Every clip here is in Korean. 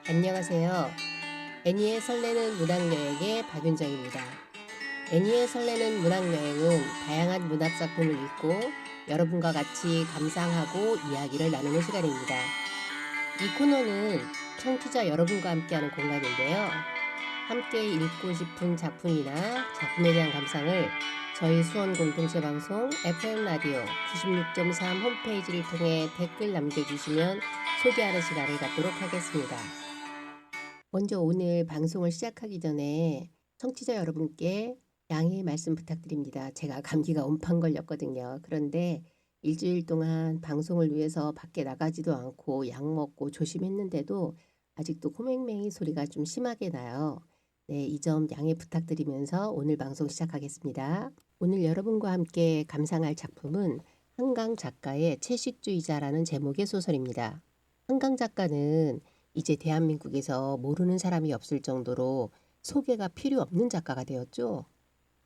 안녕하세요. 애니의 설레는 문학여행의 박윤정입니다. 애니의 설레는 문학여행은 다양한 문학작품을 읽고 여러분과 같이 감상하고 이야기를 나누는 시간입니다. 이 코너는 청취자 여러분과 함께하는 공간인데요. 함께 읽고 싶은 작품이나 작품에 대한 감상을 저희 수원 공동체 방송 FM 라디오 96.3 홈페이지를 통해 댓글 남겨주시면 소개하는 시간을 갖도록 하겠습니다. 먼저 오늘 방송을 시작하기 전에 청취자 여러분께 양해의 말씀 부탁드립니다. 제가 감기가 온판 걸렸거든요. 그런데 일주일 동안 방송을 위해서 밖에 나가지도 않고 약 먹고 조심했는데도 아직도 코맹맹이 소리가 좀 심하게 나요. 네, 이 점 양해 부탁드리면서 오늘 방송 시작하겠습니다. 오늘 여러분과 함께 감상할 작품은 한강 작가의 채식주의자라는 제목의 소설입니다. 한강 작가는 이제 대한민국에서 모르는 사람이 없을 정도로 소개가 필요 없는 작가가 되었죠.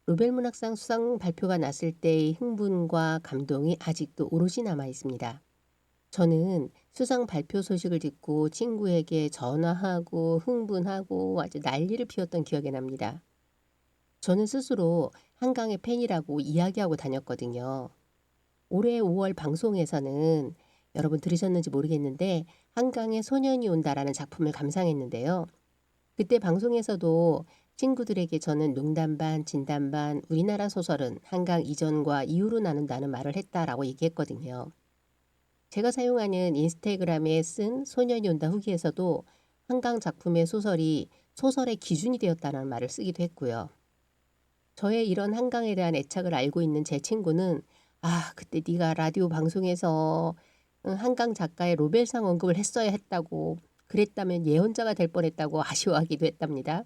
노벨문학상 수상 발표가 났을 때의 흥분과 감동이 아직도 오롯이 남아 있습니다. 저는 수상 발표 소식을 듣고 친구에게 전화하고 흥분하고 아주 난리를 피웠던 기억이 납니다. 저는 스스로 한강의 팬이라고 이야기하고 다녔거든요. 올해 5월 방송에서는 여러분 들으셨는지 모르겠는데 한강에 소년이 온다라는 작품을 감상했는데요. 그때 방송에서도 친구들에게 저는 농담 반 진담 반 우리나라 소설은 한강 이전과 이후로 나눈다는 말을 했다라고 얘기했거든요. 제가 사용하는 인스타그램에 쓴 소년이 온다 후기에서도 한강 작품의 소설이 소설의 기준이 되었다는 말을 쓰기도 했고요. 저의 이런 한강에 대한 애착을 알고 있는 제 친구는 그때 네가 라디오 방송에서 한강 작가의 노벨상 언급을 했어야 했다고 그랬다면 예언자가 될 뻔했다고 아쉬워하기도 했답니다.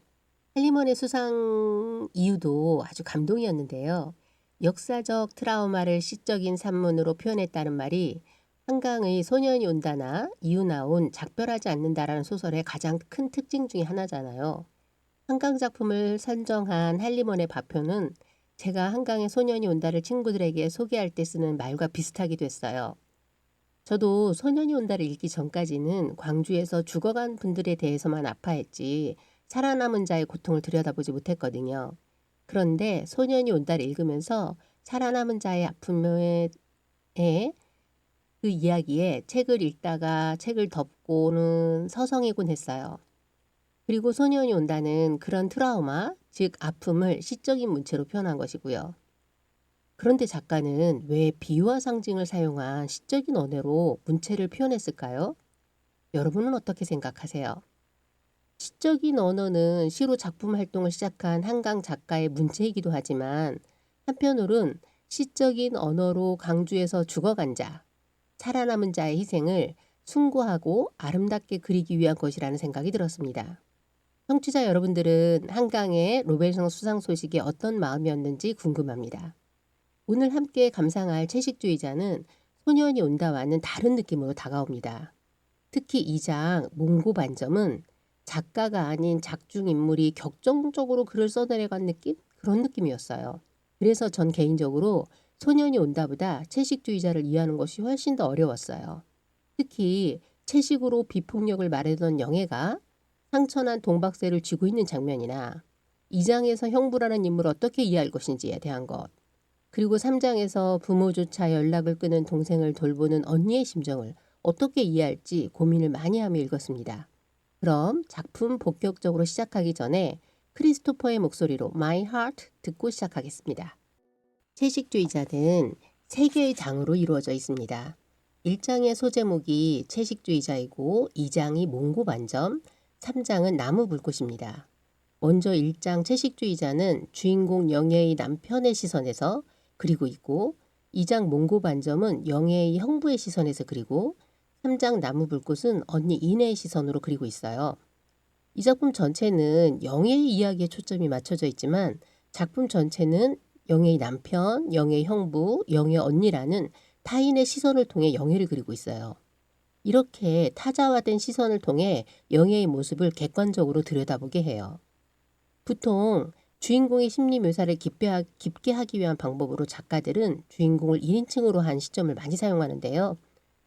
헬리먼의 수상 이유도 아주 감동이었는데요. 역사적 트라우마를 시적인 산문으로 표현했다는 말이 한강의 소년이 온다나 이유나온 작별하지 않는다라는 소설의 가장 큰 특징 중에 하나잖아요. 한강 작품을 선정한 헬리먼의 발표는 제가 한강의 소년이 온다를 친구들에게 소개할 때 쓰는 말과 비슷하기도 했어요. 저도 소년이 온다를 읽기 전까지는 광주에서 죽어간 분들에 대해서만 아파했지 살아남은 자의 고통을 들여다보지 못했거든요. 그런데 소년이 온다를 읽으면서 살아남은 자의 아픔에 그 이야기에 책을 읽다가 책을 덮고는 서성이곤 했어요. 그리고 소년이 온다는 그런 트라우마, 즉 아픔을 시적인 문체로 표현한 것이고요. 그런데 작가는 왜 비유와 상징을 사용한 시적인 언어로 문체를 표현했을까요? 여러분은 어떻게 생각하세요? 시적인 언어는 시로 작품 활동을 시작한 한강 작가의 문체이기도 하지만 한편으론 시적인 언어로 강주에서 죽어간 자, 살아남은 자의 희생을 숭고하고 아름답게 그리기 위한 것이라는 생각이 들었습니다. 청취자 여러분들은 한강의 노벨상 수상 소식이 어떤 마음이었는지 궁금합니다. 오늘 함께 감상할 채식주의자는 소년이 온다와는 다른 느낌으로 다가옵니다. 특히 2장 몽고 반점은 작가가 아닌 작중 인물이 격정적으로 글을 써내려간 느낌? 그런 느낌이었어요. 그래서 전 개인적으로 소년이 온다보다 채식주의자를 이해하는 것이 훨씬 더 어려웠어요. 특히 채식으로 비폭력을 말하던 영애가 상처난 동박새를 쥐고 있는 장면이나 2장에서 형부라는 인물을 어떻게 이해할 것인지에 대한 것, 그리고 3장에서 부모조차 연락을 끊은 동생을 돌보는 언니의 심정을 어떻게 이해할지 고민을 많이 하며 읽었습니다. 그럼 작품 본격적으로 시작하기 전에 크리스토퍼의 목소리로 My Heart 듣고 시작하겠습니다. 채식주의자는 3개의 장으로 이루어져 있습니다. 1장의 소제목이 채식주의자이고 2장이 몽고반점, 3장은 나무불꽃입니다. 먼저 1장 채식주의자는 주인공 영애의 남편의 시선에서 그리고 있고 2장 몽고반점은 영애의 형부의 시선에서 그리고 3장 나무불꽃은 언니 이내의 시선으로 그리고 있어요. 이 작품 전체는 영애의 이야기에 초점이 맞춰져 있지만 작품 전체는 영애의 남편, 영애의 형부, 영애의 언니라는 타인의 시선을 통해 영애를 그리고 있어요. 이렇게 타자화된 시선을 통해 영애의 모습을 객관적으로 들여다보게 해요. 보통 주인공의 심리 묘사를 깊게 하기 위한 방법으로 작가들은 주인공을 1인칭으로 한 시점을 많이 사용하는데요.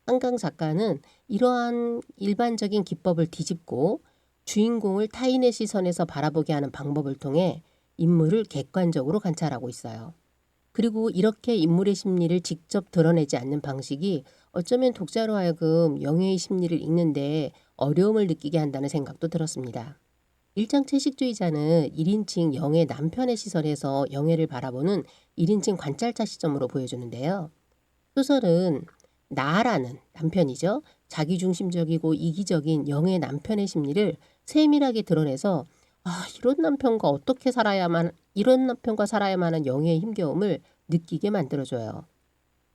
한강 작가는 이러한 일반적인 기법을 뒤집고 주인공을 타인의 시선에서 바라보게 하는 방법을 통해 인물을 객관적으로 관찰하고 있어요. 그리고 이렇게 인물의 심리를 직접 드러내지 않는 방식이 어쩌면 독자로 하여금 영예의 심리를 읽는데 어려움을 느끼게 한다는 생각도 들었습니다. 일장 채식주의자는 1인칭 영의 남편의 시선에서 영예를 바라보는 1인칭 관찰자 시점으로 보여주는데요. 소설은 나라는 남편이죠. 자기중심적이고 이기적인 영의 남편의 심리를 세밀하게 드러내서 이런 남편과 살아야만 하는 영예의 힘겨움을 느끼게 만들어줘요.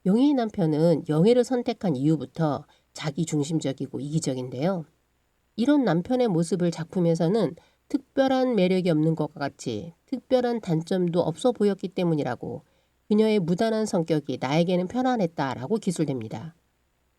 영예의 남편은 영예를 선택한 이유부터 자기중심적이고 이기적인데요. 이런 남편의 모습을 작품에서는 특별한 매력이 없는 것과 같이 특별한 단점도 없어 보였기 때문이라고 그녀의 무단한 성격이 나에게는 편안했다라고 기술됩니다.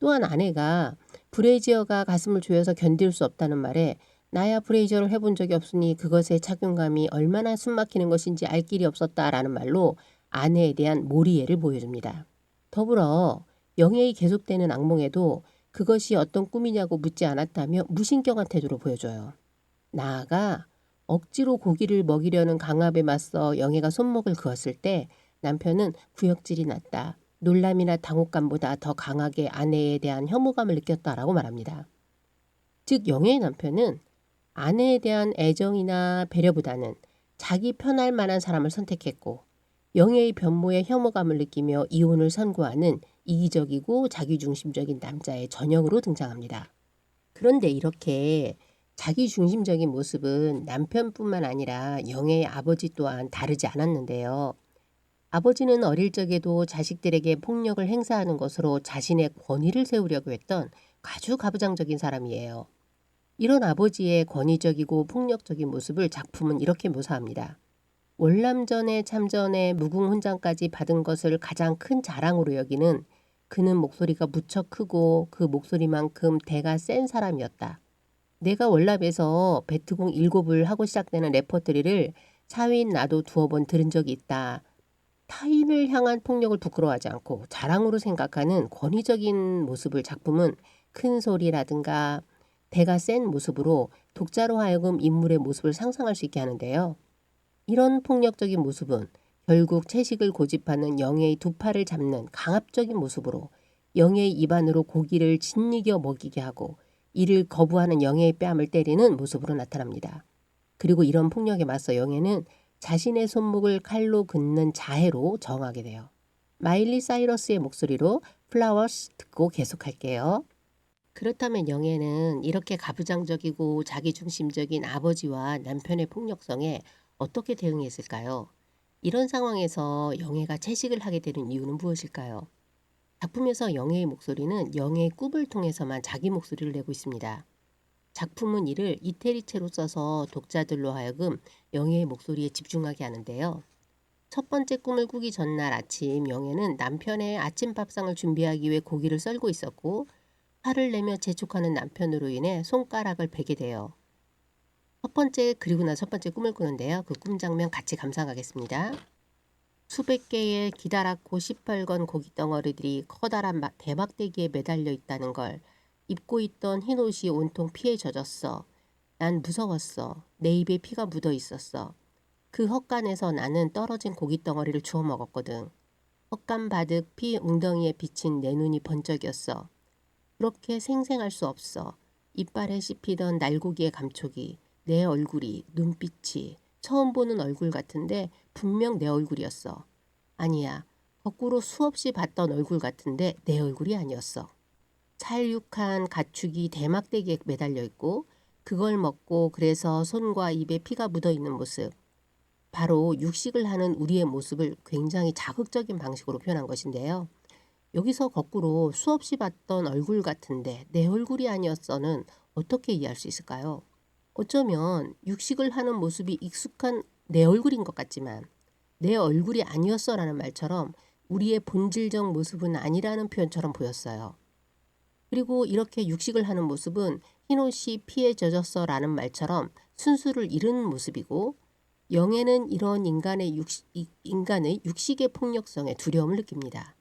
또한 아내가 브레이지어가 가슴을 조여서 견딜 수 없다는 말에 나야 브레이저를 해본 적이 없으니 그것의 착용감이 얼마나 숨막히는 것인지 알 길이 없었다라는 말로 아내에 대한 몰이해를 보여줍니다. 더불어 영예의 계속되는 악몽에도 그것이 어떤 꿈이냐고 묻지 않았다며 무신경한 태도로 보여줘요. 나아가 억지로 고기를 먹이려는 강압에 맞서 영예가 손목을 그었을 때 남편은 구역질이 났다. 놀람이나 당혹감보다 더 강하게 아내에 대한 혐오감을 느꼈다라고 말합니다. 즉 영예의 남편은 아내에 대한 애정이나 배려보다는 자기 편할 만한 사람을 선택했고 영예의 변모에 혐오감을 느끼며 이혼을 선고하는 이기적이고 자기중심적인 남자의 전형으로 등장합니다. 그런데 이렇게 자기중심적인 모습은 남편뿐만 아니라 영예의 아버지 또한 다르지 않았는데요. 아버지는 어릴 적에도 자식들에게 폭력을 행사하는 것으로 자신의 권위를 세우려고 했던 아주 가부장적인 사람이에요. 이런 아버지의 권위적이고 폭력적인 모습을 작품은 이렇게 묘사합니다. 월남전에 참전에 무궁훈장까지 받은 것을 가장 큰 자랑으로 여기는 그는 목소리가 무척 크고 그 목소리만큼 대가 센 사람이었다. 내가 월남에서 베트공 7을 하고 시작되는 레퍼토리를 사위인 나도 2번 들은 적이 있다. 타인을 향한 폭력을 부끄러워하지 않고 자랑으로 생각하는 권위적인 모습을 작품은 큰 소리라든가 대가 센 모습으로 독자로 하여금 인물의 모습을 상상할 수 있게 하는데요. 이런 폭력적인 모습은 결국 채식을 고집하는 영예의 두 팔을 잡는 강압적인 모습으로 영예의 입안으로 고기를 짓이겨 먹이게 하고 이를 거부하는 영예의 뺨을 때리는 모습으로 나타납니다. 그리고 이런 폭력에 맞서 영예는 자신의 손목을 칼로 긋는 자해로 저항하게 돼요. 마일리 사이러스의 목소리로 플라워스 듣고 계속할게요. 그렇다면 영예는 이렇게 가부장적이고 자기중심적인 아버지와 남편의 폭력성에 어떻게 대응했을까요? 이런 상황에서 영예가 채식을 하게 되는 이유는 무엇일까요? 작품에서 영예의 목소리는 영예의 꿈을 통해서만 자기 목소리를 내고 있습니다. 작품은 이를 이태리체로 써서 독자들로 하여금 영예의 목소리에 집중하게 하는데요. 첫 번째 꿈을 꾸기 전날 아침 영예는 남편의 아침 밥상을 준비하기 위해 고기를 썰고 있었고 화를 내며 재촉하는 남편으로 인해 손가락을 베게 돼요. 첫 번째 꿈을 꾸는데요. 그 꿈 장면 같이 감상하겠습니다. 수백 개의 기다랗고 시뻘건 고기 덩어리들이 커다란 대박대기에 매달려 있다는 걸 입고 있던 흰 옷이 온통 피에 젖었어. 난 무서웠어. 내 입에 피가 묻어 있었어. 그 헛간에서 나는 떨어진 고기 덩어리를 주워 먹었거든. 헛간 바득 피 웅덩이에 비친 내 눈이 번쩍였어. 그렇게 생생할 수 없어. 이빨에 씹히던 날고기의 감촉이, 내 얼굴이, 눈빛이 처음 보는 얼굴 같은데 분명 내 얼굴이었어. 아니야. 거꾸로 수없이 봤던 얼굴 같은데 내 얼굴이 아니었어. 살육한 가축이 대막대기에 매달려 있고 그걸 먹고 그래서 손과 입에 피가 묻어 있는 모습. 바로 육식을 하는 우리의 모습을 굉장히 자극적인 방식으로 표현한 것인데요. 여기서 거꾸로 수없이 봤던 얼굴 같은데 내 얼굴이 아니었어는 어떻게 이해할 수 있을까요? 어쩌면 육식을 하는 모습이 익숙한 내 얼굴인 것 같지만 내 얼굴이 아니었어라는 말처럼 우리의 본질적 모습은 아니라는 표현처럼 보였어요. 그리고 이렇게 육식을 하는 모습은 흰옷이 피에 젖었어라는 말처럼 순수를 잃은 모습이고 영예는 이런 인간의 육식의 폭력성에 두려움을 느낍니다.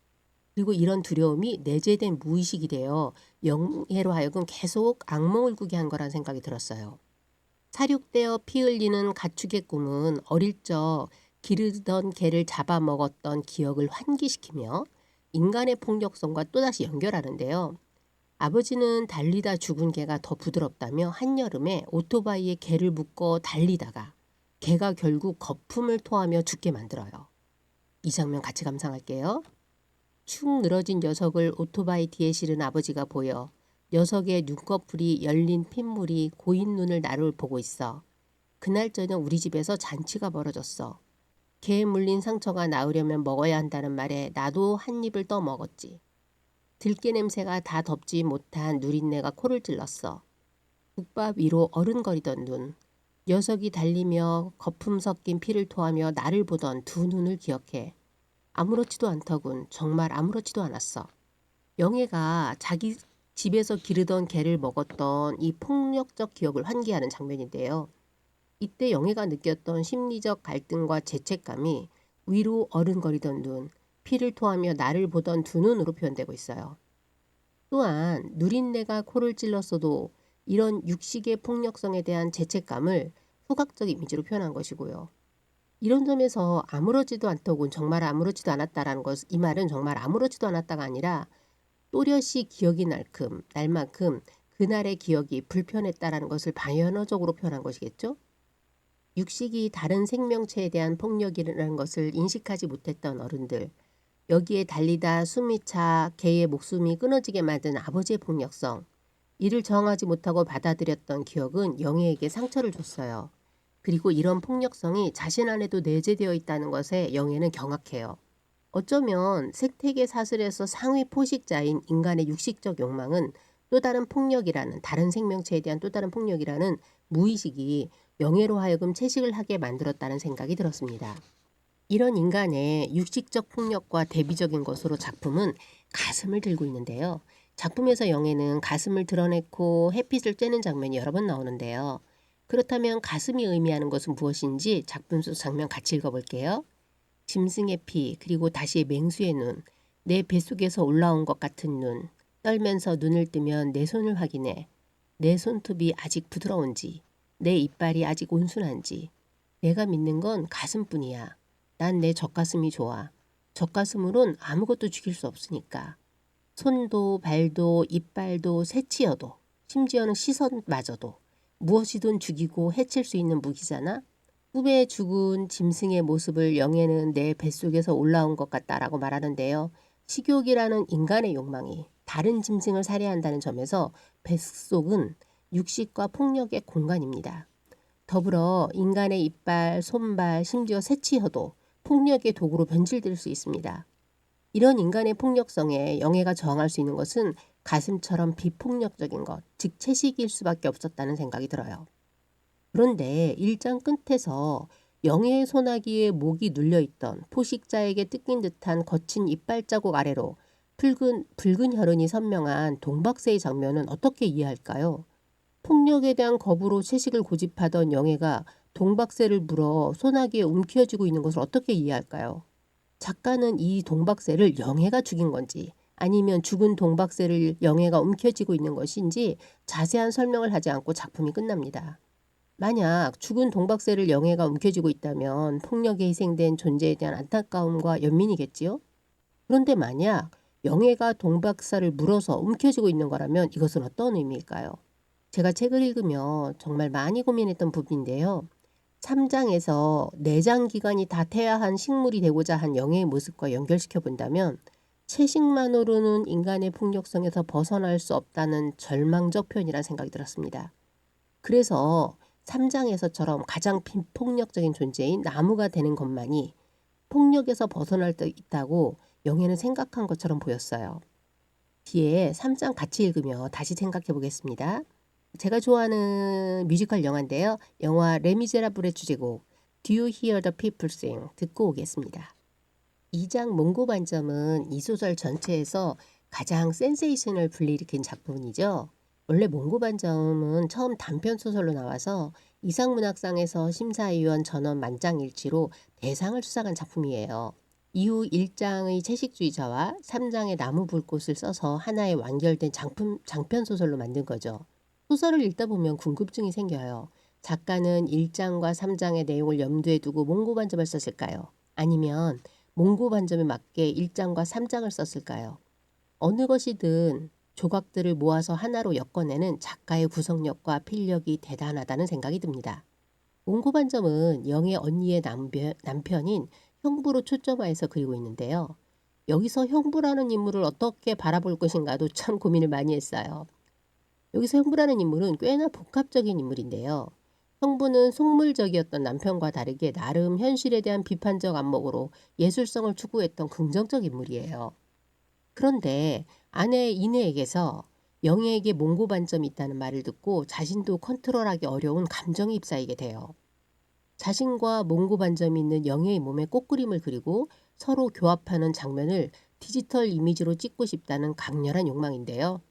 그리고 이런 두려움이 내재된 무의식이 되어 영예로 하여금 계속 악몽을 꾸게 한 거란 생각이 들었어요. 사육되어 피 흘리는 가축의 꿈은 어릴 적 기르던 개를 잡아먹었던 기억을 환기시키며 인간의 폭력성과 또다시 연결하는데요. 아버지는 달리다 죽은 개가 더 부드럽다며 한여름에 오토바이에 개를 묶어 달리다가 개가 결국 거품을 토하며 죽게 만들어요. 이 장면 같이 감상할게요. 축 늘어진 녀석을 오토바이 뒤에 실은 아버지가 보여 녀석의 눈꺼풀이 열린 핏물이 고인 눈을 나를 보고 있어. 그날 저녁 우리 집에서 잔치가 벌어졌어. 개에 물린 상처가 나으려면 먹어야 한다는 말에 나도 한 입을 떠 먹었지. 들깨 냄새가 다 덮지 못한 누린내가 코를 찔렀어. 국밥 위로 어른거리던 눈. 녀석이 달리며 거품 섞인 피를 토하며 나를 보던 두 눈을 기억해. 아무렇지도 않더군. 정말 아무렇지도 않았어. 영애가 자기 집에서 기르던 개를 먹었던 이 폭력적 기억을 환기하는 장면인데요. 이때 영애가 느꼈던 심리적 갈등과 죄책감이 위로 어른거리던 눈, 피를 토하며 나를 보던 두 눈으로 표현되고 있어요. 또한 누린내가 코를 찔렀어도 이런 육식의 폭력성에 대한 죄책감을 후각적 이미지로 표현한 것이고요. 이런 점에서 아무렇지도 않더군 정말 아무렇지도 않았다라는 것, 이 말은 정말 아무렇지도 않았다가 아니라 또렷이 기억이 날만큼 그날의 기억이 불편했다라는 것을 반연어적으로 표현한 것이겠죠. 육식이 다른 생명체에 대한 폭력이라는 것을 인식하지 못했던 어른들, 여기에 달리다 숨이 차 개의 목숨이 끊어지게 만든 아버지의 폭력성, 이를 정하지 못하고 받아들였던 기억은 영애에게 상처를 줬어요. 그리고 이런 폭력성이 자신 안에도 내재되어 있다는 것에 영애는 경악해요. 어쩌면 생태계 사슬에서 상위 포식자인 인간의 육식적 욕망은 또 다른 폭력이라는, 다른 생명체에 대한 또 다른 폭력이라는 무의식이 영애로 하여금 채식을 하게 만들었다는 생각이 들었습니다. 이런 인간의 육식적 폭력과 대비적인 것으로 작품은 가슴을 들고 있는데요. 작품에서 영애는 가슴을 드러내고 햇빛을 쬐는 장면이 여러 번 나오는데요. 그렇다면 가슴이 의미하는 것은 무엇인지 작품 속 장면 같이 읽어볼게요. 짐승의 피, 그리고 다시 맹수의 눈, 내 뱃속에서 올라온 것 같은 눈, 떨면서 눈을 뜨면 내 손을 확인해. 내 손톱이 아직 부드러운지, 내 이빨이 아직 온순한지. 내가 믿는 건 가슴뿐이야. 난 내 젖가슴이 좋아. 젖가슴으론 아무것도 죽일 수 없으니까. 손도 발도 이빨도 새치여도 심지어는 시선마저도 무엇이든 죽이고 해칠 수 있는 무기잖아. 후배에 죽은 짐승의 모습을 영애는 내 뱃속에서 올라온 것 같다라고 말하는데요. 식욕이라는 인간의 욕망이 다른 짐승을 살해한다는 점에서 뱃속은 육식과 폭력의 공간입니다. 더불어 인간의 이빨, 손발, 심지어 새치혀도 폭력의 도구로 변질될 수 있습니다. 이런 인간의 폭력성에 영애가 저항할 수 있는 것은 가슴처럼 비폭력적인 것, 즉 채식일 수밖에 없었다는 생각이 들어요. 그런데 1장 끝에서 영애의 소나기에 목이 눌려있던 포식자에게 뜯긴 듯한 거친 이빨 자국 아래로 붉은 혈흔이 선명한 동박새의 장면은 어떻게 이해할까요? 폭력에 대한 겁으로 채식을 고집하던 영애가 동박새를 물어 소나기에 움켜쥐고 있는 것을 어떻게 이해할까요? 작가는 이 동박새를 영애가 죽인 건지 아니면 죽은 동박새를 영애가 움켜쥐고 있는 것인지 자세한 설명을 하지 않고 작품이 끝납니다. 만약 죽은 동박새를 영애가 움켜쥐고 있다면 폭력에 희생된 존재에 대한 안타까움과 연민이겠지요? 그런데 만약 영애가 동박사를 물어서 움켜쥐고 있는 거라면 이것은 어떤 의미일까요? 제가 책을 읽으며 정말 많이 고민했던 부분인데요. 3장에서 내장기관이 다 퇴화한 식물이 되고자 한 영애의 모습과 연결시켜 본다면 채식만으로는 인간의 폭력성에서 벗어날 수 없다는 절망적 표현이라는 생각이 들었습니다. 그래서 3장에서처럼 가장 비폭력적인 존재인 나무가 되는 것만이 폭력에서 벗어날 수 있다고 영애는 생각한 것처럼 보였어요. 뒤에 3장 같이 읽으며 다시 생각해 보겠습니다. 제가 좋아하는 뮤지컬 영화인데요. 영화 레미제라블의 주제곡 Do You Hear the People Sing 듣고 오겠습니다. 2장 몽고 반점은 이 소설 전체에서 가장 센세이션을 불러일으킨 작품이죠. 원래 몽고 반점은 처음 단편 소설로 나와서 이상문학상에서 심사위원 전원 만장일치로 대상을 수상한 작품이에요. 이후 1장의 채식주의자와 3장의 나무 불꽃을 써서 하나의 완결된 장편 소설로 만든 거죠. 소설을 읽다 보면 궁금증이 생겨요. 작가는 1장과 3장의 내용을 염두에 두고 몽고반점을 썼을까요? 아니면 몽고반점에 맞게 1장과 3장을 썼을까요? 어느 것이든 조각들을 모아서 하나로 엮어내는 작가의 구성력과 필력이 대단하다는 생각이 듭니다. 몽고반점은 영의 언니의 남편인 형부로 초점화해서 그리고 있는데요. 여기서 형부라는 인물을 어떻게 바라볼 것인가도 참 고민을 많이 했어요. 여기서 형부라는 인물은 꽤나 복합적인 인물인데요. 형부는 속물적이었던 남편과 다르게 나름 현실에 대한 비판적 안목으로 예술성을 추구했던 긍정적 인물이에요. 그런데 아내 이내에게서 영애에게 몽고반점이 있다는 말을 듣고 자신도 컨트롤하기 어려운 감정이 휩싸이게 돼요. 자신과 몽고반점이 있는 영애의 몸에 꽃그림을 그리고 서로 교합하는 장면을 디지털 이미지로 찍고 싶다는 강렬한 욕망인데요.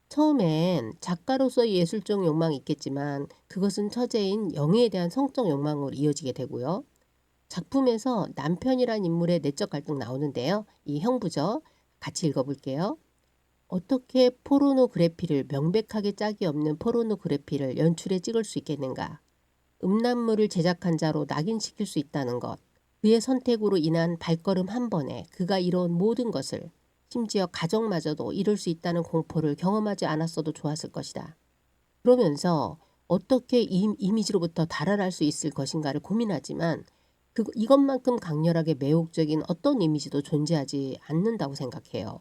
처음엔 작가로서의 예술적 욕망이 있겠지만 그것은 처제인 영애에 대한 성적 욕망으로 이어지게 되고요. 작품에서 남편이란 인물의 내적 갈등 나오는데요. 이 형부죠. 같이 읽어볼게요. 어떻게 포르노그래피를 명백하게 짝이 없는 포르노그래피를 연출에 찍을 수 있겠는가? 음란물을 제작한 자로 낙인시킬 수 있다는 것. 그의 선택으로 인한 발걸음 한 번에 그가 이뤄온 모든 것을 심지어 가정마저도 이룰 수 있다는 공포를 경험하지 않았어도 좋았을 것이다. 그러면서 어떻게 이 이미지로부터 달아날 수 있을 것인가를 고민하지만 이것만큼 강렬하게 매혹적인 어떤 이미지도 존재하지 않는다고 생각해요.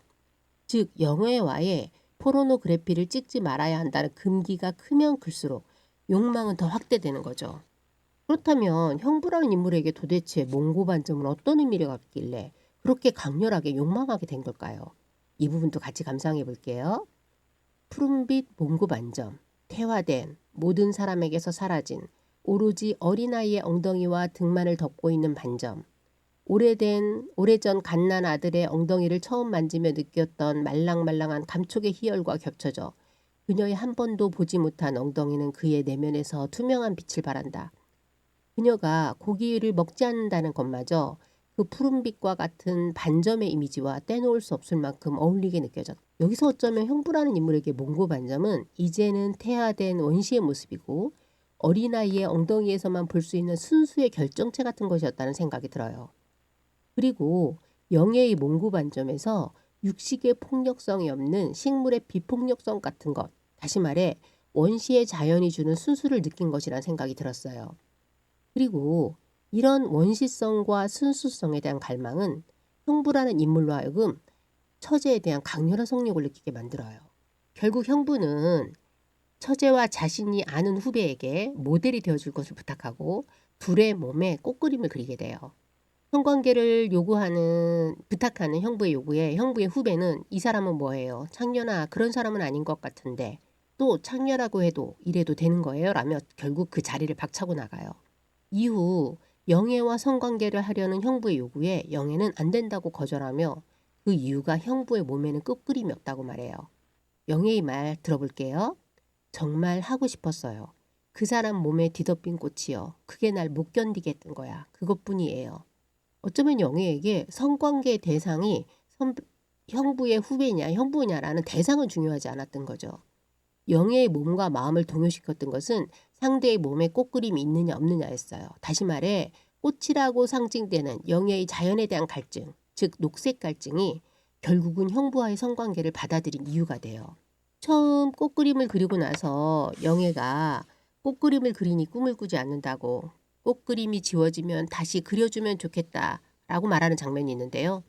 즉 영애와의 포르노그래피를 찍지 말아야 한다는 금기가 크면 클수록 욕망은 더 확대되는 거죠. 그렇다면 형부라는 인물에게 도대체 몽고반점은 어떤 의미를 갖길래 그렇게 강렬하게 욕망하게 된 걸까요? 이 부분도 같이 감상해 볼게요. 푸른빛 몽고반점, 태화된 모든 사람에게서 사라진 오로지 어린아이의 엉덩이와 등만을 덮고 있는 반점, 오래전 갓난 아들의 엉덩이를 처음 만지며 느꼈던 말랑말랑한 감촉의 희열과 겹쳐져 그녀의 한 번도 보지 못한 엉덩이는 그의 내면에서 투명한 빛을 발한다. 그녀가 고기를 먹지 않는다는 것마저 그 푸른빛과 같은 반점의 이미지와 떼놓을 수 없을 만큼 어울리게 느껴졌다. 여기서 어쩌면 형부라는 인물에게 몽고반점은 이제는 태화된 원시의 모습이고 어린아이의 엉덩이에서만 볼 수 있는 순수의 결정체 같은 것이었다는 생각이 들어요. 그리고 영예의 몽고반점에서 육식의 폭력성이 없는 식물의 비폭력성 같은 것, 다시 말해 원시의 자연이 주는 순수를 느낀 것이란 생각이 들었어요. 그리고 이런 원시성과 순수성에 대한 갈망은 형부라는 인물로 하여금 처제에 대한 강렬한 성욕을 느끼게 만들어요. 결국 형부는 처제와 자신이 아는 후배에게 모델이 되어줄 것을 부탁하고 둘의 몸에 꽃그림을 그리게 돼요. 성관계를 부탁하는 형부의 요구에 형부의 후배는 이 사람은 뭐예요? 창녀나 그런 사람은 아닌 것 같은데 또 창녀라고 해도 이래도 되는 거예요? 라며 결국 그 자리를 박차고 나가요. 이후 영애와 성관계를 하려는 형부의 요구에 영애는 안 된다고 거절하며 그 이유가 형부의 몸에는 꽃그림이 없다고 말해요. 영애의 말 들어볼게요. 정말 하고 싶었어요. 그 사람 몸에 뒤덮인 꽃이요. 그게 날 못 견디게 했던 거야. 그것뿐이에요. 어쩌면 영애에게 성관계의 대상이 형부의 후배냐 형부냐라는 대상은 중요하지 않았던 거죠. 영애의 몸과 마음을 동요시켰던 것은 상대의 몸에 꽃그림이 있느냐 없느냐였어요. 다시 말해 꽃이라고 상징되는 영애의 자연에 대한 갈증, 즉 녹색 갈증이 결국은 형부와의 성관계를 받아들인 이유가 돼요. 처음 꽃그림을 그리고 나서 영애가 꽃그림을 그리니 꿈을 꾸지 않는다고 꽃그림이 지워지면 다시 그려주면 좋겠다라고 말하는 장면이 있는데요.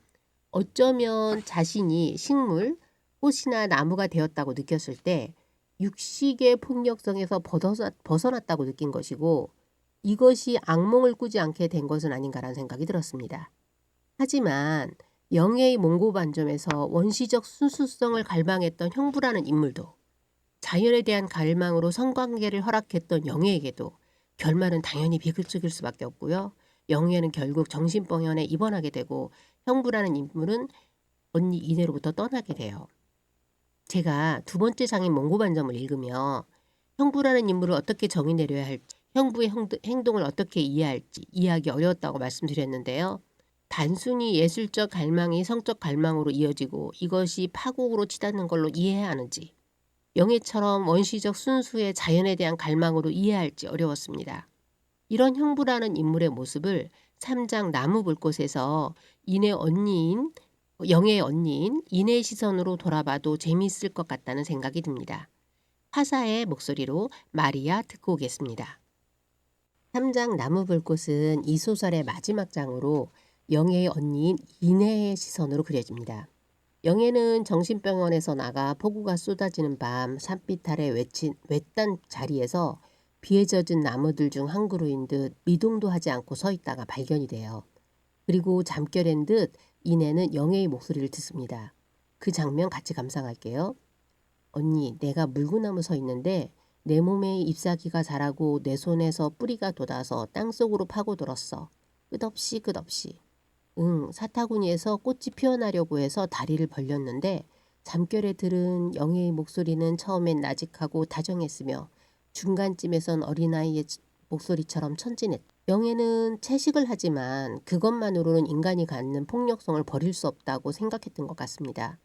어쩌면 자신이 식물, 꽃이나 나무가 되었다고 느꼈을 때 육식의 폭력성에서 벗어났다고 느낀 것이고 이것이 악몽을 꾸지 않게 된 것은 아닌가라는 생각이 들었습니다. 하지만 영예의 몽고반점에서 원시적 순수성을 갈망했던 형부라는 인물도 자연에 대한 갈망으로 성관계를 허락했던 영예에게도 결말은 당연히 비극적일 수밖에 없고요. 영예는 결국 정신병원에 입원하게 되고 형부라는 인물은 언니 이내로부터 떠나게 돼요. 제가 두 번째 장인 몽고반점을 읽으며 형부라는 인물을 어떻게 정의 내려야 할지, 형부의 행동을 어떻게 이해할지 이해하기 어려웠다고 말씀드렸는데요. 단순히 예술적 갈망이 성적 갈망으로 이어지고 이것이 파국으로 치닫는 걸로 이해해야 하는지, 영애처럼 원시적 순수의 자연에 대한 갈망으로 이해할지 어려웠습니다. 이런 형부라는 인물의 모습을 3장 나무불꽃에서 영애의 언니인 인의 시선으로 돌아봐도 재미있을 것 같다는 생각이 듭니다. 화사의 목소리로 마리아 듣고 오겠습니다. 3장 나무불꽃은 이 소설의 마지막 장으로 영애의 언니인 인혜의 시선으로 그려집니다. 영애는 정신병원에서 나가 폭우가 쏟아지는 밤 산빛 아래 외딴 자리에서 비에 젖은 나무들 중 한 그루인 듯 미동도 하지 않고 서 있다가 발견이 돼요. 그리고 잠결인 듯 인혜는 영애의 목소리를 듣습니다. 그 장면 같이 감상할게요. 언니, 내가 물구나무 서 있는데 내 몸에 잎사귀가 자라고 내 손에서 뿌리가 돋아서 땅속으로 파고들었어. 끝없이 끝없이. 응, 사타구니에서 꽃이 피어나려고 해서 다리를 벌렸는데 잠결에 들은 영애의 목소리는 처음엔 나직하고 다정했으며 중간쯤에선 어린아이의 목소리처럼 천진했다. 영애는 채식을 하지만 그것만으로는 인간이 갖는 폭력성을 버릴 수 없다고 생각했던 것 같습니다.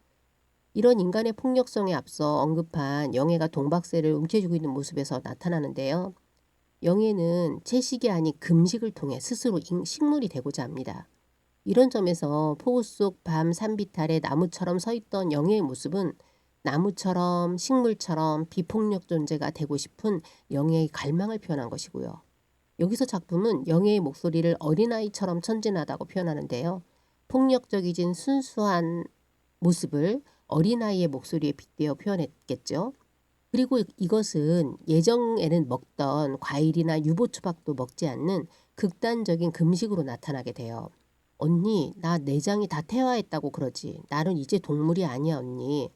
이런 인간의 폭력성에 앞서 언급한 영애가 동박새를 움켜쥐고 있는 모습에서 나타나는데요. 영애는 채식이 아닌 금식을 통해 스스로 식물이 되고자 합니다. 이런 점에서 폭우 속 밤 산빛 아래 나무처럼 서 있던 영애의 모습은 나무처럼 식물처럼 비폭력 존재가 되고 싶은 영애의 갈망을 표현한 것이고요. 여기서 작품은 영애의 목소리를 어린아이처럼 천진하다고 표현하는데요. 폭력적이진 순수한 모습을 어린아이의 목소리에 빗대어 표현했겠죠. 그리고 이것은 예정에는 먹던 과일이나 유보초밥도 먹지 않는 극단적인 금식으로 나타나게 돼요. 언니, 나 내장이 다 퇴화했다고 그러지. 나는 이제 동물이 아니야, 언니.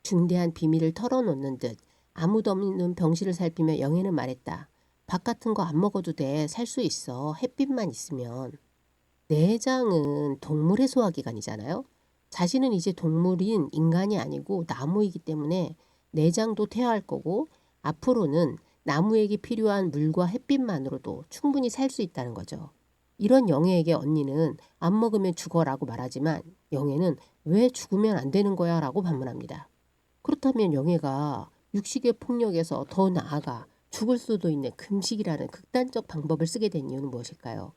중대한 비밀을 털어놓는 듯 아무도 없는 병실을 살피며 영애는 말했다. 밥 같은 거 안 먹어도 돼. 살 수 있어. 햇빛만 있으면. 내장은 동물의 소화기관이잖아요. 자신은 이제 동물인 인간이 아니고 나무이기 때문에 내장도 퇴화할 거고 앞으로는 나무에게 필요한 물과 햇빛만으로도 충분히 살 수 있다는 거죠. 이런 영애에게 언니는 안 먹으면 죽어라고 말하지만 영애는 왜 죽으면 안 되는 거야 라고 반문합니다. 그렇다면 영애가 육식의 폭력에서 더 나아가 죽을 수도 있는 금식이라는 극단적 방법을 쓰게 된 이유는 무엇일까요?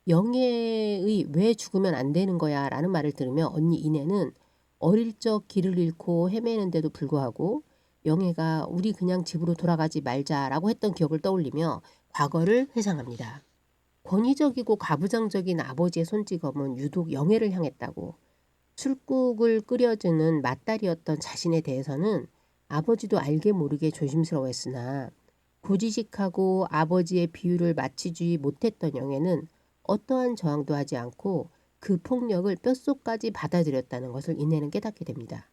영애의 왜 죽으면 안 되는 거야 라는 말을 들으며 언니 인애는 어릴 적 길을 잃고 헤매는데도 불구하고 영애가 우리 그냥 집으로 돌아가지 말자라고 했던 기억을 떠올리며 과거를 회상합니다. 권위적이고 가부장적인 아버지의 손찌검은 유독 영애를 향했다고 술국을 끓여주는 맏딸이었던 자신에 대해서는 아버지도 알게 모르게 조심스러워했으나 고지식하고 아버지의 비유를 마치지 못했던 영애는 어떠한 저항도 하지 않고 그 폭력을 뼛속까지 받아들였다는 것을 인애는 깨닫게 됩니다.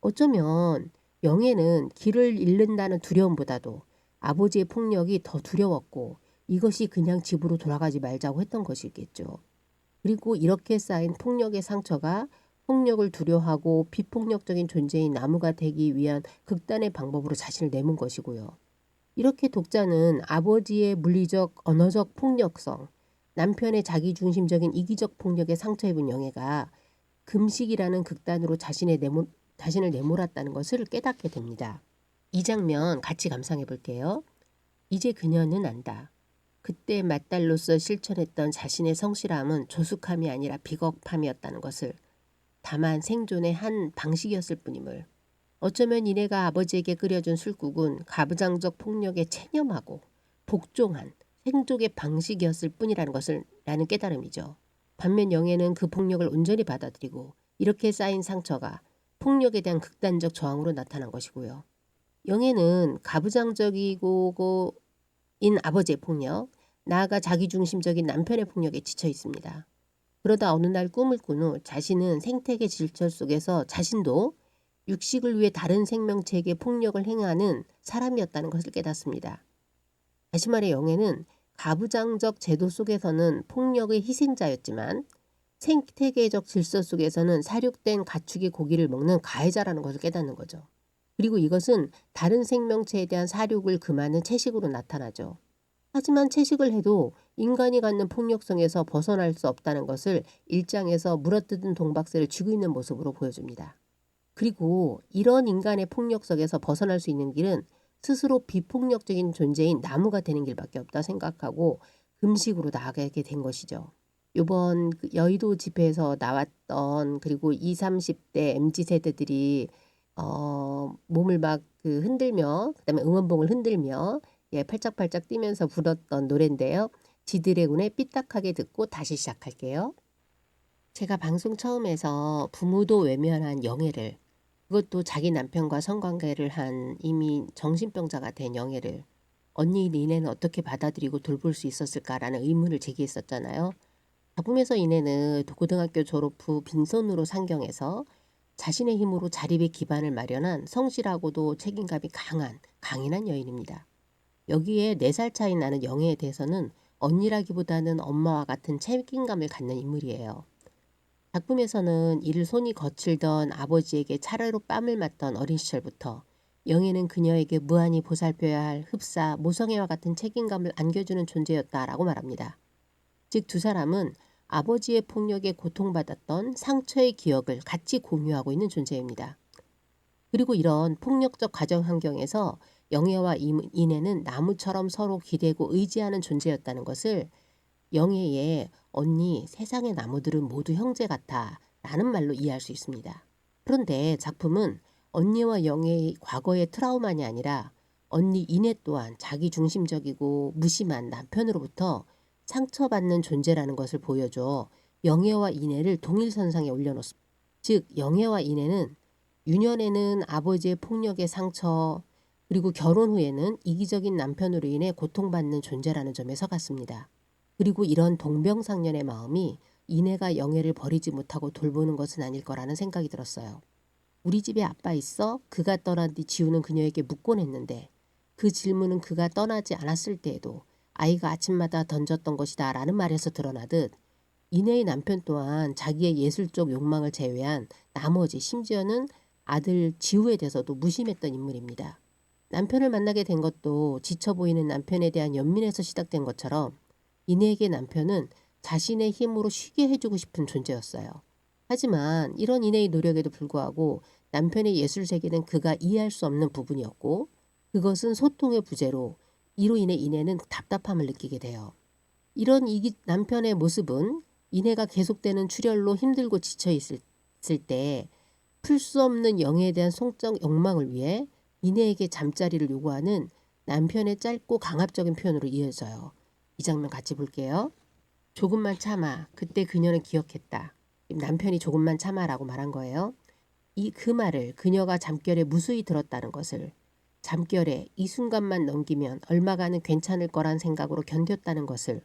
어쩌면 영애는 길을 잃는다는 두려움보다도 아버지의 폭력이 더 두려웠고 이것이 그냥 집으로 돌아가지 말자고 했던 것이겠죠. 그리고 이렇게 쌓인 폭력의 상처가 폭력을 두려워하고 비폭력적인 존재인 나무가 되기 위한 극단의 방법으로 자신을 내몬 것이고요. 이렇게 독자는 아버지의 물리적, 언어적 폭력성, 남편의 자기중심적인 이기적 폭력에 상처 입은 영애가 금식이라는 극단으로 자신을 내몰았다는 것을 깨닫게 됩니다. 이 장면 같이 감상해 볼게요. 이제 그녀는 안다. 그때 맏딸로서 실천했던 자신의 성실함은 조숙함이 아니라 비겁함이었다는 것을, 다만 생존의 한 방식이었을 뿐임을. 어쩌면 이내가 아버지에게 끓여준 술국은 가부장적 폭력에 체념하고 복종한 생족의 방식이었을 뿐이라는 것을 라는 깨달음이죠. 반면 영애는 그 폭력을 온전히 받아들이고 이렇게 쌓인 상처가 폭력에 대한 극단적 저항으로 나타난 것이고요. 영애는 가부장적이고 인 아버지의 폭력, 나아가 자기중심적인 남편의 폭력에 지쳐 있습니다. 그러다 어느 날 꿈을 꾼 후 자신은 생태계 질서 속에서 자신도 육식을 위해 다른 생명체에게 폭력을 행하는 사람이었다는 것을 깨닫습니다. 다시 말해 영애는 가부장적 제도 속에서는 폭력의 희생자였지만 생태계적 질서 속에서는 사육된 가축의 고기를 먹는 가해자라는 것을 깨닫는 거죠. 그리고 이것은 다른 생명체에 대한 사육을 금하는 채식으로 나타나죠. 하지만 채식을 해도 인간이 갖는 폭력성에서 벗어날 수 없다는 것을 1장에서 물어뜯은 동박새를 쥐고 있는 모습으로 보여줍니다. 그리고 이런 인간의 폭력 속에서 벗어날 수 있는 길은 스스로 비폭력적인 존재인 나무가 되는 길밖에 없다 생각하고 금식으로 나아가게 된 것이죠. 요번 그 여의도 집회에서 나왔던 그리고 20, 30대 MZ 세대들이 몸을 막 그 흔들며 그다음에 응원봉을 흔들며 예, 팔짝팔짝 뛰면서 불었던 노래인데요. 지드래곤의 삐딱하게 듣고 다시 시작할게요. 제가 방송 처음에서 부모도 외면한 영애를, 그것도 자기 남편과 성관계를 한 이미 정신병자가 된 영애를 언니 니네는 어떻게 받아들이고 돌볼 수 있었을까라는 의문을 제기했었잖아요. 작품에서 이내는 고등학교 졸업 후 빈손으로 상경해서 자신의 힘으로 자립의 기반을 마련한 성실하고도 책임감이 강인한 여인입니다. 여기에 4살 차이 나는 영애에 대해서는 언니라기보다는 엄마와 같은 책임감을 갖는 인물이에요. 작품에서는 이를 손이 거칠던 아버지에게 차례로 뺨을 맞던 어린 시절부터 영애는 그녀에게 무한히 보살펴야 할 흡사, 모성애와 같은 책임감을 안겨주는 존재였다라고 말합니다. 즉 두 사람은 아버지의 폭력에 고통받았던 상처의 기억을 같이 공유하고 있는 존재입니다. 그리고 이런 폭력적 가정 환경에서 영애와 인애는 나무처럼 서로 기대고 의지하는 존재였다는 것을 영애의 언니 세상의 나무들은 모두 형제 같아 라는 말로 이해할 수 있습니다. 그런데 작품은 언니와 영애의 과거의 트라우마니 아니라 언니 인애 또한 자기중심적이고 무심한 남편으로부터 상처받는 존재라는 것을 보여줘 영애와 인애를 동일선상에 올려놓습니다. 즉 영애와 인애는 유년에는 아버지의 폭력의 상처 그리고 결혼 후에는 이기적인 남편으로 인해 고통받는 존재라는 점에 서갔습니다. 그리고 이런 동병상련의 마음이 인애가 영애를 버리지 못하고 돌보는 것은 아닐 거라는 생각이 들었어요. 우리 집에 아빠 있어? 그가 떠난 뒤 지우는 그녀에게 묻곤 했는데 그 질문은 그가 떠나지 않았을 때에도 아이가 아침마다 던졌던 것이다 라는 말에서 드러나듯 인애의 남편 또한 자기의 예술적 욕망을 제외한 나머지 심지어는 아들 지우에 대해서도 무심했던 인물입니다. 남편을 만나게 된 것도 지쳐 보이는 남편에 대한 연민에서 시작된 것처럼 인애에게 남편은 자신의 힘으로 쉬게 해주고 싶은 존재였어요. 하지만 이런 인애의 노력에도 불구하고 남편의 예술 세계는 그가 이해할 수 없는 부분이었고 그것은 소통의 부재로 이로 인해 인애는 답답함을 느끼게 돼요. 이런 남편의 모습은 인애가 계속되는 출혈로 힘들고 지쳐 있을 때 풀 수 없는 영애에 대한 성적 욕망을 위해 인애에게 잠자리를 요구하는 남편의 짧고 강압적인 표현으로 이어져요. 이 장면 같이 볼게요. 조금만 참아. 그때 그녀는 기억했다. 남편이 조금만 참아라고 말한 거예요. 그 말을 그녀가 잠결에 무수히 들었다는 것을 잠결에 이 순간만 넘기면 얼마간은 괜찮을 거란 생각으로 견뎠다는 것을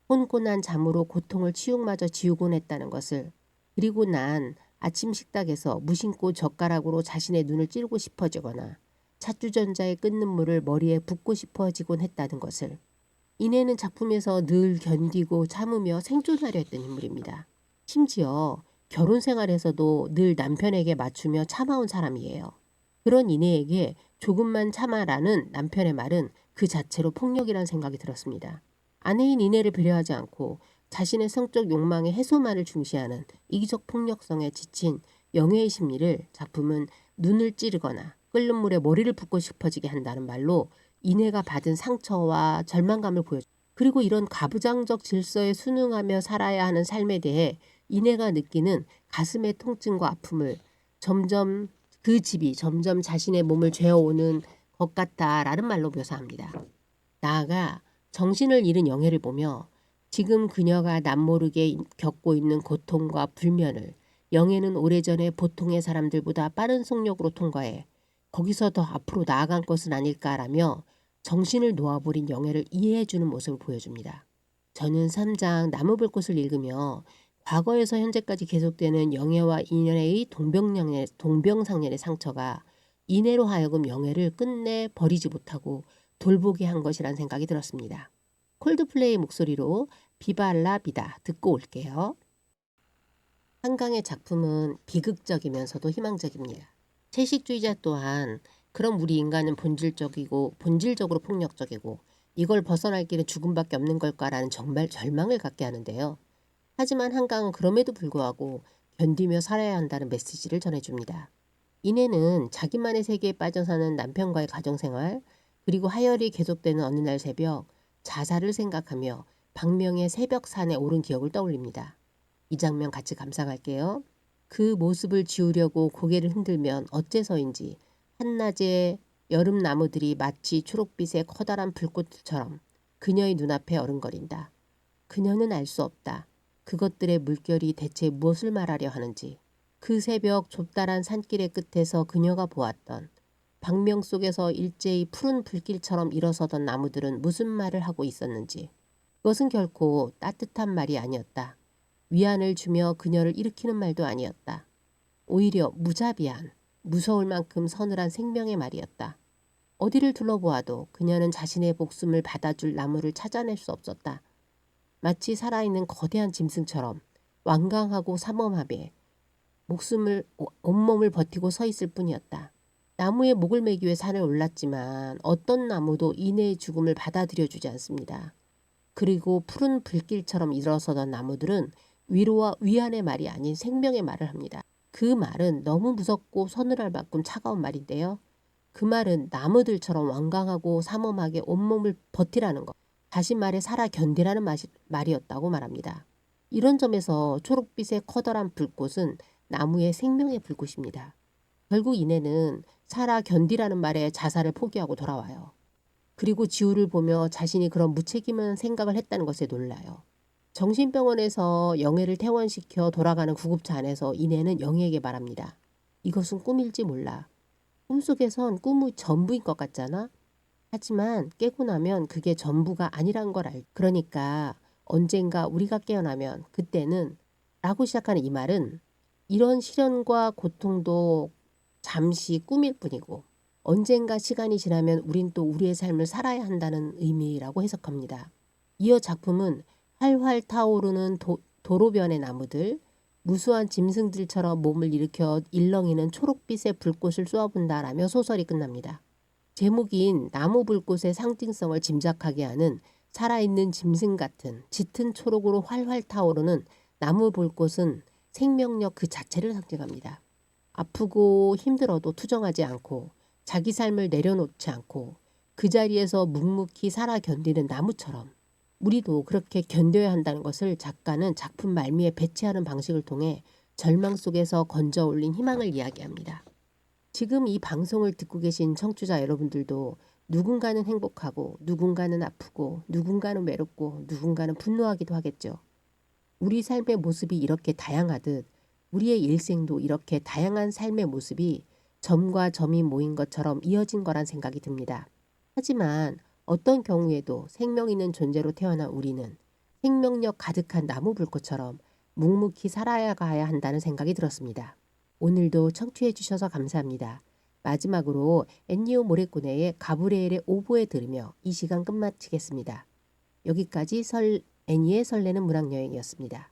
혼곤한 잠으로 고통을 치욕마저 지우곤 했다는 것을 그리고 난 아침 식탁에서 무심코 젓가락으로 자신의 눈을 찌르고 싶어지거나 찻주전자의 끓는 물을 머리에 붓고 싶어지곤 했다는 것을 인애는 작품에서 늘 견디고 참으며 생존하려 했던 인물입니다. 심지어 결혼 생활에서도 늘 남편에게 맞추며 참아온 사람이에요. 그런 인애에게 조금만 참아라는 남편의 말은 그 자체로 폭력이란 생각이 들었습니다. 아내인 인애를 배려하지 않고 자신의 성적 욕망의 해소만을 중시하는 이기적 폭력성에 지친 영애의 심리를 작품은 눈을 찌르거나 끓는 물에 머리를 붓고 싶어지게 한다는 말로 인애가 받은 상처와 절망감을 보여줍니다. 그리고 이런 가부장적 질서에 순응하며 살아야 하는 삶에 대해 인애가 느끼는 가슴의 통증과 아픔을 그 집이 점점 자신의 몸을 죄어오는 것 같다라는 말로 묘사합니다. 나아가 정신을 잃은 영애를 보며 지금 그녀가 남모르게 겪고 있는 고통과 불면을 영애는 오래전에 보통의 사람들보다 빠른 속력으로 통과해 거기서 더 앞으로 나아간 것은 아닐까라며 정신을 놓아버린 영애를 이해해주는 모습을 보여줍니다. 저는 3장 나무불꽃을 읽으며 과거에서 현재까지 계속되는 영애와 인연의 동병상련의 상처가 인애로 하여금 영애를 끝내 버리지 못하고 돌보게 한 것이란 생각이 들었습니다. 콜드플레이 목소리로 비발라 비다 듣고 올게요. 한강의 작품은 비극적이면서도 희망적입니다. 채식주의자 또한 그럼 우리 인간은 본질적으로 폭력적이고 이걸 벗어날 길은 죽음밖에 없는 걸까라는 정말 절망을 갖게 하는데요. 하지만 한강은 그럼에도 불구하고 견디며 살아야 한다는 메시지를 전해줍니다. 이내는 자기만의 세계에 빠져 사는 남편과의 가정생활, 그리고 하열이 계속되는 어느 날 새벽 자살을 생각하며 박명의 새벽산에 오른 기억을 떠올립니다. 이 장면 같이 감상할게요. 그 모습을 지우려고 고개를 흔들면 어째서인지 한낮에 여름 나무들이 마치 초록빛의 커다란 불꽃처럼 그녀의 눈앞에 어른거린다. 그녀는 알 수 없다. 그것들의 물결이 대체 무엇을 말하려 하는지. 그 새벽 좁다란 산길의 끝에서 그녀가 보았던 박명 속에서 일제히 푸른 불길처럼 일어서던 나무들은 무슨 말을 하고 있었는지. 그것은 결코 따뜻한 말이 아니었다. 위안을 주며 그녀를 일으키는 말도 아니었다. 오히려 무자비한, 무서울 만큼 서늘한 생명의 말이었다. 어디를 둘러보아도 그녀는 자신의 목숨을 받아줄 나무를 찾아낼 수 없었다. 마치 살아있는 거대한 짐승처럼 완강하고 삼엄하게 온몸을 버티고 서 있을 뿐이었다. 나무에 목을 매기 위해 산을 올랐지만 어떤 나무도 이내의 죽음을 받아들여주지 않습니다. 그리고 푸른 불길처럼 일어서던 나무들은 위로와 위안의 말이 아닌 생명의 말을 합니다. 그 말은 너무 무섭고 서늘할 만큼 차가운 말인데요. 그 말은 나무들처럼 완강하고 삼엄하게 온몸을 버티라는 것, 다시 말해 살아 견디라는 말이었다고 말합니다. 이런 점에서 초록빛의 커다란 불꽃은 나무의 생명의 불꽃입니다. 결국 이내는 살아 견디라는 말에 자살을 포기하고 돌아와요. 그리고 지우를 보며 자신이 그런 무책임한 생각을 했다는 것에 놀라요. 정신병원에서 영애를 퇴원시켜 돌아가는 구급차 안에서 이내는 영애에게 말합니다. 이것은 꿈일지 몰라. 꿈속에선 꿈의 전부인 것 같잖아. 하지만 깨고 나면 그게 전부가 아니란 걸 그러니까 언젠가 우리가 깨어나면 그때는 라고 시작하는 이 말은 이런 시련과 고통도 잠시 꿈일 뿐이고 언젠가 시간이 지나면 우린 또 우리의 삶을 살아야 한다는 의미라고 해석합니다. 이어 작품은 활활 타오르는 도로변의 나무들, 무수한 짐승들처럼 몸을 일으켜 일렁이는 초록빛의 불꽃을 쏘아본다라며 소설이 끝납니다. 제목인 나무 불꽃의 상징성을 짐작하게 하는 살아있는 짐승 같은 짙은 초록으로 활활 타오르는 나무 불꽃은 생명력 그 자체를 상징합니다. 아프고 힘들어도 투정하지 않고 자기 삶을 내려놓지 않고 그 자리에서 묵묵히 살아 견디는 나무처럼 우리도 그렇게 견뎌야 한다는 것을 작가는 작품 말미에 배치하는 방식을 통해 절망 속에서 건져 올린 희망을 이야기합니다. 지금 이 방송을 듣고 계신 청취자 여러분들도 누군가는 행복하고 누군가는 아프고 누군가는 외롭고 누군가는 분노하기도 하겠죠. 우리 삶의 모습이 이렇게 다양하듯 우리의 일생도 이렇게 다양한 삶의 모습이 점과 점이 모인 것처럼 이어진 거란 생각이 듭니다. 하지만 어떤 경우에도 생명 있는 존재로 태어난 우리는 생명력 가득한 나무 불꽃처럼 묵묵히 살아야 가야 한다는 생각이 들었습니다. 오늘도 청취해 주셔서 감사합니다. 마지막으로 엔니오 모레코네의 가브리엘의 오보에 들으며 이 시간 끝마치겠습니다. 여기까지 애니의 설레는 문학여행이었습니다.